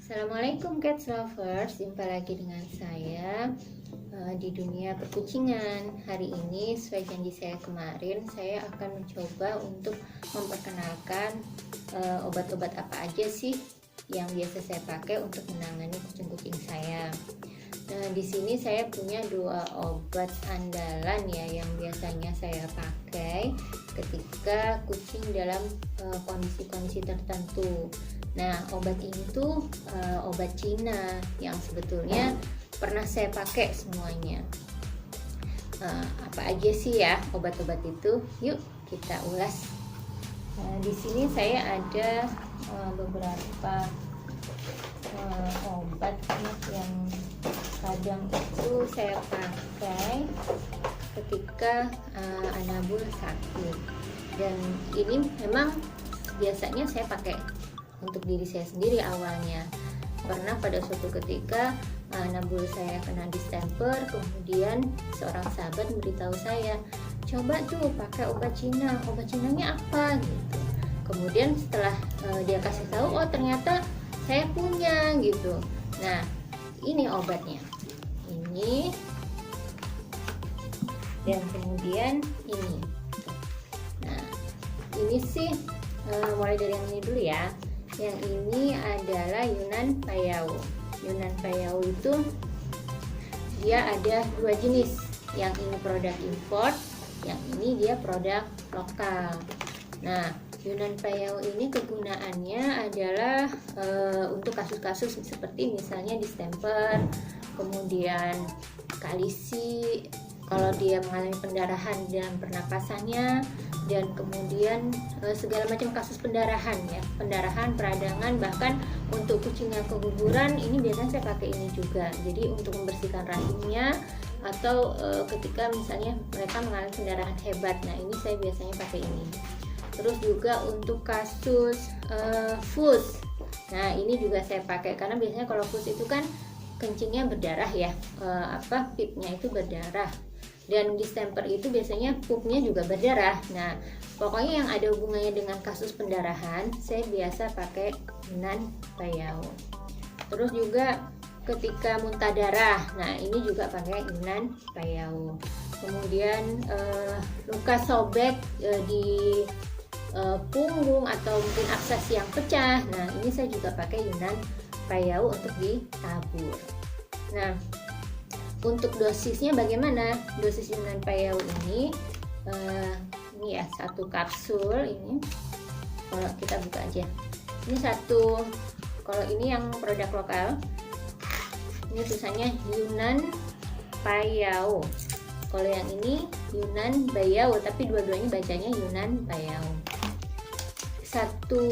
Assalamualaikum Cats Lovers, jumpa lagi dengan saya di dunia perkucingan. Hari ini sesuai janji saya kemarin, saya akan mencoba untuk memperkenalkan obat-obat apa aja sih yang biasa saya pakai untuk menangani kucing-kucing saya. Nah, di sini saya punya dua obat andalan ya yang biasanya saya pakai ketika kucing dalam kondisi-kondisi tertentu. Nah, obat ini tuh obat Cina yang sebetulnya pernah saya pakai semuanya. Apa aja sih ya obat-obat itu? Yuk kita ulas. Nah, di sini saya ada beberapa obat yang kadang itu saya pakai ketika Anabul sakit, dan ini memang biasanya saya pakai untuk diri saya sendiri. Awalnya pernah pada suatu ketika Nabul saya kena distemper, kemudian seorang sahabat memberitahu saya, coba tuh pakai obat Cina. Obat Cinanya apa gitu. Kemudian setelah dia kasih tahu, oh ternyata saya punya gitu. Nah, ini obatnya, ini, dan kemudian ini. Nah, ini sih mulai dari yang ini dulu ya. Yang ini adalah Yunnan Payau. Yunnan Payau itu dia ada dua jenis. Yang ini produk import, yang ini dia produk lokal. Nah, Yunnan Payau ini kegunaannya adalah untuk kasus-kasus seperti misalnya distemper, kemudian kalisi, kalau dia mengalami pendarahan dalam pernapasannya, dan kemudian segala macam kasus pendarahan ya, pendarahan, peradangan, bahkan untuk kucing yang keguguran ini biasanya saya pakai ini juga. Jadi untuk membersihkan rahimnya atau ketika misalnya mereka mengalami pendarahan hebat, nah ini saya biasanya pakai ini. Terus juga untuk kasus fus, nah ini juga saya pakai karena biasanya kalau fus itu kan kencingnya berdarah ya, pipnya itu berdarah. Dan distemper itu biasanya pupnya juga berdarah. Nah, pokoknya yang ada hubungannya dengan kasus pendarahan, saya biasa pakai Yunnan Payau. Terus juga ketika muntah darah, nah ini juga pakai Yunnan Payau. Kemudian luka sobek di punggung atau mungkin abses yang pecah, nah ini saya juga pakai Yunnan Payau untuk ditabur. Nah, untuk dosisnya bagaimana? Dosis Yunnan Payau ini ya satu kapsul ini. Kalau kita buka aja, ini satu. Kalau ini yang produk lokal, ini tulisannya Yunnan Payau. Kalau yang ini Yunnan Bayau, tapi dua-duanya bacanya Yunnan Payau. Satu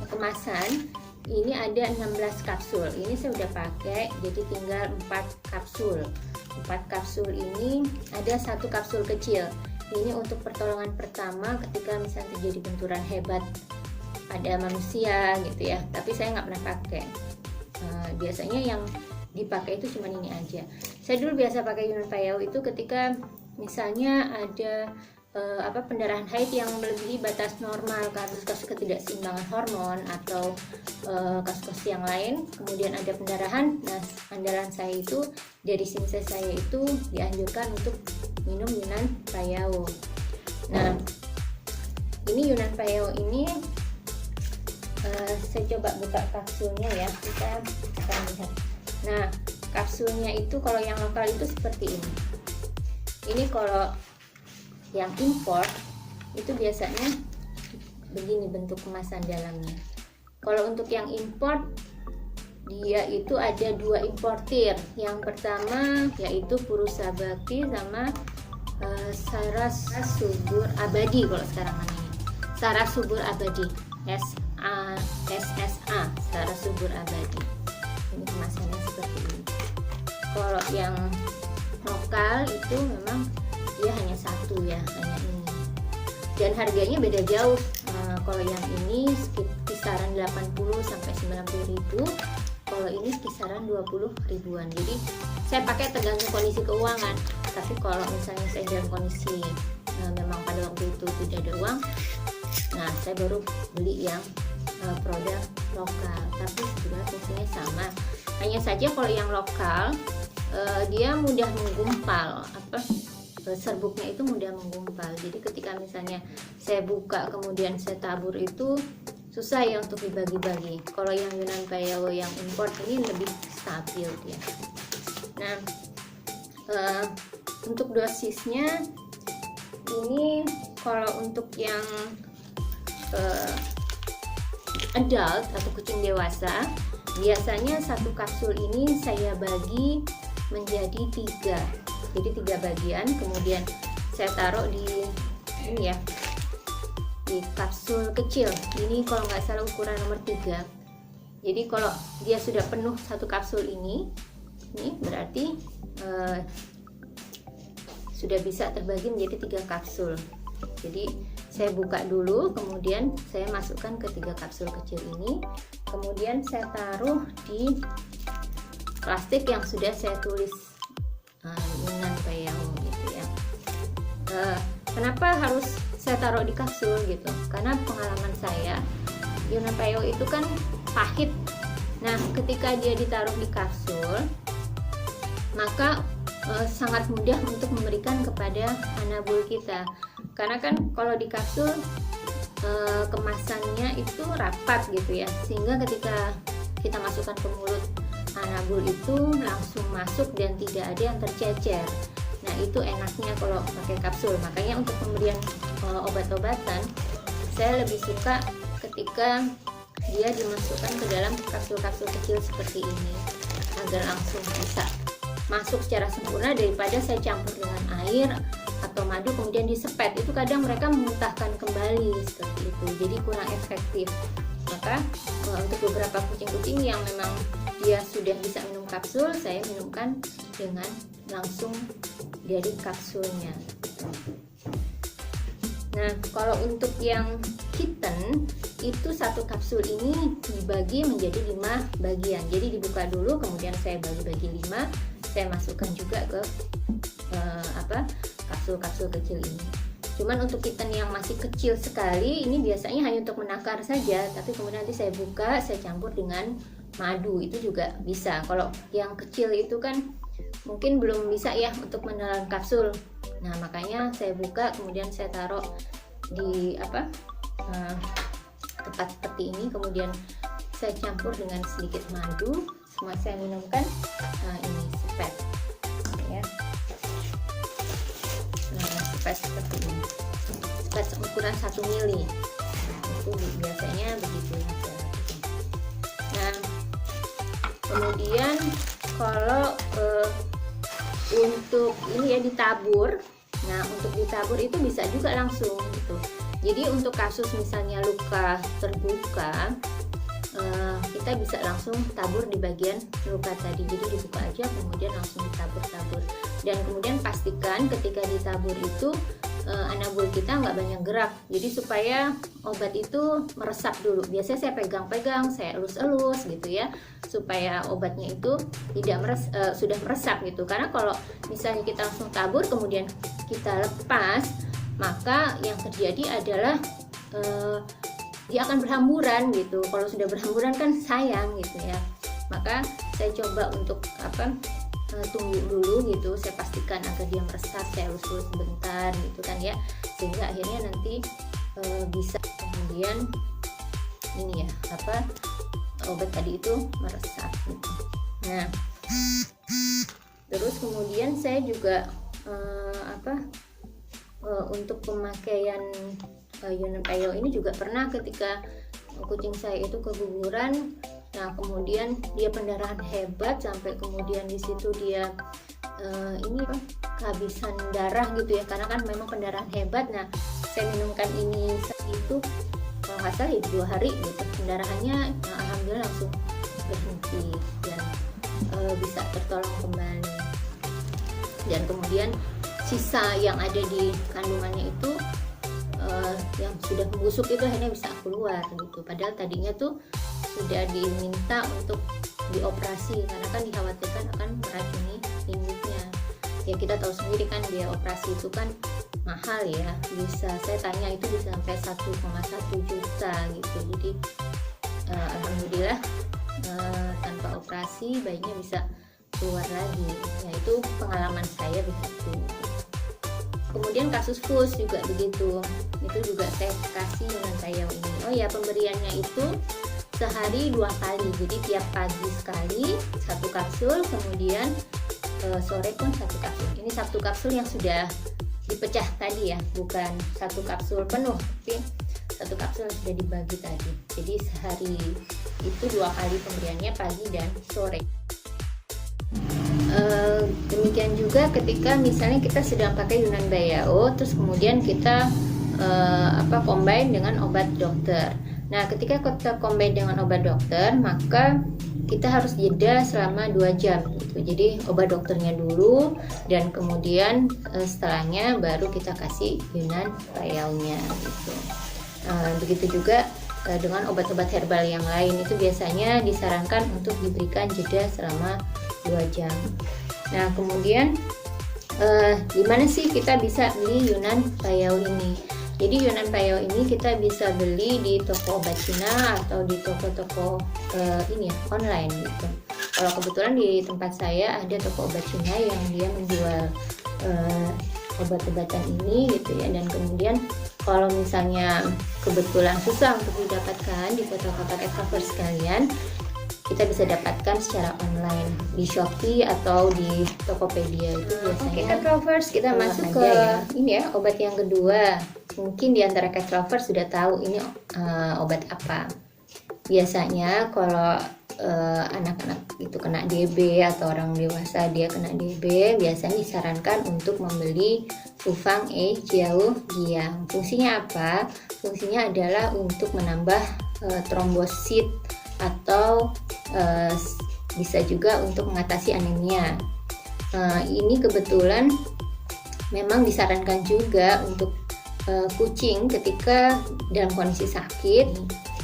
kemasan ini ada 16 kapsul. Ini saya udah pakai, jadi tinggal 4 kapsul. 4 kapsul ini ada satu kapsul kecil. Ini untuk pertolongan pertama ketika misalnya terjadi benturan hebat pada manusia gitu ya. Tapi saya nggak pernah pakai. Biasanya yang dipakai itu cuma ini aja. Saya dulu biasa pakai Yunnan Payau itu ketika misalnya ada pendarahan haid yang melebihi batas normal, kasus-kasus ketidakseimbangan hormon atau kasus-kasus yang lain, kemudian ada pendarahan. Nah, andalan saya itu dari simses saya itu dianjurkan untuk minum Yunnan Payau. Nah, ini Yunnan Payau ini saya coba buka kapsulnya ya, kita akan lihat. Nah, kapsulnya itu kalau yang lokal itu seperti ini. Ini kalau yang import itu biasanya begini bentuk kemasan dalamnya. Kalau untuk yang import, dia itu ada dua importir. Yang pertama yaitu Purusa Bakti sama Saras Subur Abadi. Kalau sekarang namanya Saras Subur Abadi, SSA, Saras Subur Abadi. Ini kemasannya seperti ini. Kalau yang lokal itu memang dia hanya satu ya, hanya ini, dan harganya beda jauh. Kalau yang ini kisaran 80 sampai 90 ribu, kalau ini kisaran 20 ribuan. Jadi saya pakai tergantung kondisi keuangan. Tapi kalau misalnya saya dalam kondisi memang pada waktu itu tidak ada uang, nah saya baru beli yang produk lokal, tapi sebenarnya fungsinya sama. Hanya saja kalau yang lokal dia mudah menggumpal, serbuknya itu mudah menggumpal. Jadi ketika misalnya saya buka kemudian saya tabur itu susah ya untuk dibagi-bagi. Kalau yang Yunnan Payau yang import ini lebih stabil dia. Nah, untuk dosisnya ini kalau untuk yang adult atau kucing dewasa, biasanya satu kapsul ini saya bagi menjadi 3. Jadi 3 bagian, kemudian saya taruh di ini ya, di kapsul kecil. Ini kalau nggak salah ukuran nomor 3. Jadi kalau dia sudah penuh satu kapsul ini berarti sudah bisa terbagi menjadi 3 kapsul. Jadi saya buka dulu, kemudian saya masukkan ke 3 kapsul kecil ini, kemudian saya taruh di plastik yang sudah saya tulis Yunnan Payau gitu ya. Kenapa harus saya taruh di kapsul gitu? Karena pengalaman saya Yunnan Payau itu kan pahit. Nah, ketika dia ditaruh di kapsul, maka sangat mudah untuk memberikan kepada anabul kita. Karena kan kalau di kapsul kemasannya itu rapat gitu ya, sehingga ketika kita masukkan ke mulut anabul itu langsung masuk dan tidak ada yang tercecer. Nah, itu enaknya kalau pakai kapsul. Makanya untuk pemberian obat-obatan saya lebih suka ketika dia dimasukkan ke dalam kapsul-kapsul kecil seperti ini, agar langsung bisa masuk secara sempurna, daripada saya campur dengan air atau madu kemudian disepet. Itu kadang mereka memuntahkan kembali seperti itu, jadi kurang efektif. Maka untuk beberapa kucing-kucing yang memang dia sudah bisa minum kapsul, saya minumkan dengan langsung dari kapsulnya. Nah, kalau untuk yang kitten itu satu kapsul ini dibagi menjadi 5 bagian. Jadi dibuka dulu, kemudian saya bagi-bagi 5, saya masukkan juga ke kapsul-kapsul kecil ini. Cuman untuk kitten yang masih kecil sekali, ini biasanya hanya untuk menakar saja, tapi kemudian nanti saya buka, saya campur dengan madu, itu juga bisa. Kalau yang kecil itu kan mungkin belum bisa ya untuk menelan kapsul. Nah, makanya saya buka, kemudian saya taruh di tempat seperti ini, kemudian saya campur dengan sedikit madu, semua saya minumkan. Nah, ini sepet ya. Sepet seperti ini, sepet ukuran 1 mili. Itu biasanya begitu ya. Nah, kemudian kalau untuk ini ya ditabur. Nah, untuk ditabur itu bisa juga langsung gitu. Jadi untuk kasus misalnya luka terbuka, kita bisa langsung tabur di bagian luka tadi. Jadi dibuka aja, kemudian langsung ditabur-tabur. Dan kemudian pastikan ketika ditabur itu anabul kita nggak banyak gerak. Jadi supaya obat itu meresap dulu. Biasanya saya pegang-pegang, saya elus-elus gitu ya, supaya obatnya itu tidak sudah meresap gitu. Karena kalau misalnya kita langsung tabur kemudian kita lepas, maka yang terjadi adalah dia akan berhamburan gitu. Kalau sudah berhamburan kan sayang gitu ya. Maka saya coba untuk tunggu dulu gitu, saya pastikan agar dia meresap, saya elus-elus sebentar gitu kan ya, sehingga akhirnya nanti bisa kemudian ini ya obat tadi itu meresap gitu. Nah, terus kemudian saya juga untuk pemakaian Yunnan Payau ini juga pernah ketika kucing saya itu keguguran. Nah, kemudian dia pendarahan hebat sampai kemudian di situ dia kehabisan darah gitu ya, karena kan memang pendarahan hebat. Nah, saya minumkan ini itu kalau nggak salah 2 hari gitu, pendarahannya alhamdulillah langsung berhenti dan bisa tertolong kembali. Dan kemudian sisa yang ada di kandungannya itu yang sudah membusuk itu akhirnya bisa keluar gitu. Padahal tadinya tuh sudah diminta untuk dioperasi karena kan dikhawatirkan akan meracuni induknya. Ya kita tahu sendiri kan biaya operasi itu kan mahal ya. Bisa saya tanya itu bisa sampai 1,1 juta gitu. Jadi operasi bayinya bisa keluar lagi. Nah itu pengalaman saya begitu. Kemudian kasus fus juga begitu, itu juga saya kasih Yunan Payau ini. Oh ya, pemberiannya itu sehari 2 kali, jadi tiap pagi sekali 1 kapsul, kemudian sore pun 1 kapsul. Ini 1 kapsul yang sudah dipecah tadi ya, bukan 1 kapsul penuh, tapi 1 kapsul yang sudah dibagi tadi. Jadi sehari itu 2 kali pemberiannya, pagi dan sore. Demikian juga ketika misalnya kita sedang pakai Yunan Payau, terus kemudian kita combine dengan obat dokter. Nah, ketika kita combine dengan obat dokter, maka kita harus jeda selama 2 jam gitu. Jadi obat dokternya dulu, dan kemudian setelahnya baru kita kasih Yunan Payaunya gitu. Begitu juga dengan obat-obat herbal yang lain, itu biasanya disarankan untuk diberikan jeda selama 2 jam. Nah, kemudian di mana sih kita bisa beli Yunan Payau ini? Jadi Yunan Payau ini kita bisa beli di toko obat Cina atau di toko-toko online gitu. Kalau kebetulan di tempat saya ada toko obat Cina yang dia menjual obat-obatan ini gitu ya. Dan kemudian kalau misalnya kebetulan susah untuk didapatkan di kota-kota extrovert sekalian, kita bisa dapatkan secara online di Shopee atau di Tokopedia itu biasanya. Oke, cat lovers, kita masuk ke ini ya, obat yang kedua. Mungkin di antara cat lovers sudah tahu ini obat apa. Biasanya kalau anak-anak itu kena DB atau orang dewasa dia kena DB, biasanya disarankan untuk membeli Fufang E Jiao Jiang. Fungsinya apa? Fungsinya adalah untuk menambah trombosit atau bisa juga untuk mengatasi anemia. Ini kebetulan memang disarankan juga untuk kucing ketika dalam kondisi sakit.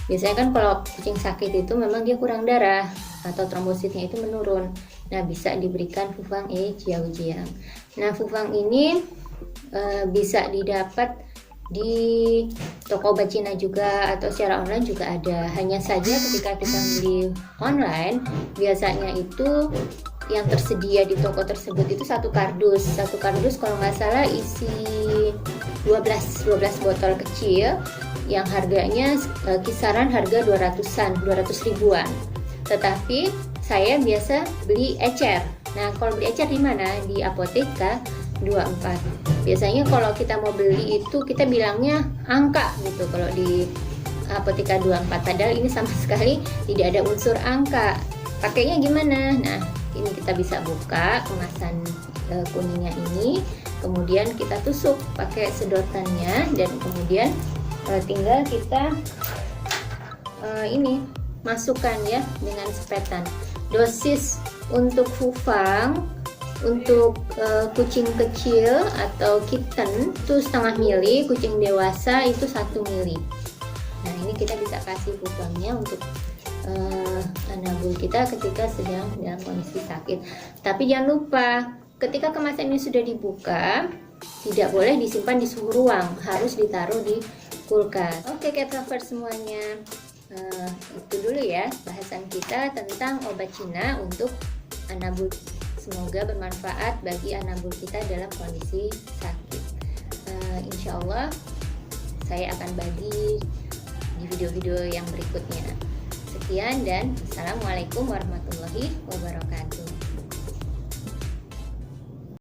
Biasanya kan kalau kucing sakit itu memang dia kurang darah atau trombositnya itu menurun. Nah, bisa diberikan Fufang E Jiao Jiang. Nah, Fufang ini bisa didapat di toko obat Cina juga atau secara online juga ada. Hanya saja ketika kita beli online, biasanya itu yang tersedia di toko tersebut itu 1 kardus. 1 kardus kalau nggak salah isi 12 botol kecil yang harganya kisaran harga 200 ribuan. Tetapi saya biasa beli ecer. Nah, kalau beli ecer di mana? Di Apotheka 24. Biasanya kalau kita mau beli itu kita bilangnya angka gitu kalau di Apotheka 24, padahal ini sama sekali tidak ada unsur angka. Pakainya gimana? Nah, ini kita bisa buka kemasan kuningnya ini, kemudian kita tusuk pakai sedotannya, dan kemudian tinggal kita masukkan ya dengan sepetan. Dosis untuk Fufang untuk kucing kecil atau kitten itu 0,5 mili, kucing dewasa itu 1 mili. Nah, ini kita bisa kasih Fufangnya untuk anabul kita ketika sedang dalam kondisi sakit. Tapi jangan lupa, ketika kemasan ini sudah dibuka, tidak boleh disimpan di suhu ruang, harus ditaruh di kulkas. Oke, cat lovers semuanya, itu dulu ya bahasan kita tentang obat Cina untuk anabul. Semoga bermanfaat bagi anabul kita dalam kondisi sakit. Insya Allah saya akan bagi di video-video yang berikutnya. Sekian dan Assalamualaikum warahmatullahi wabarakatuh.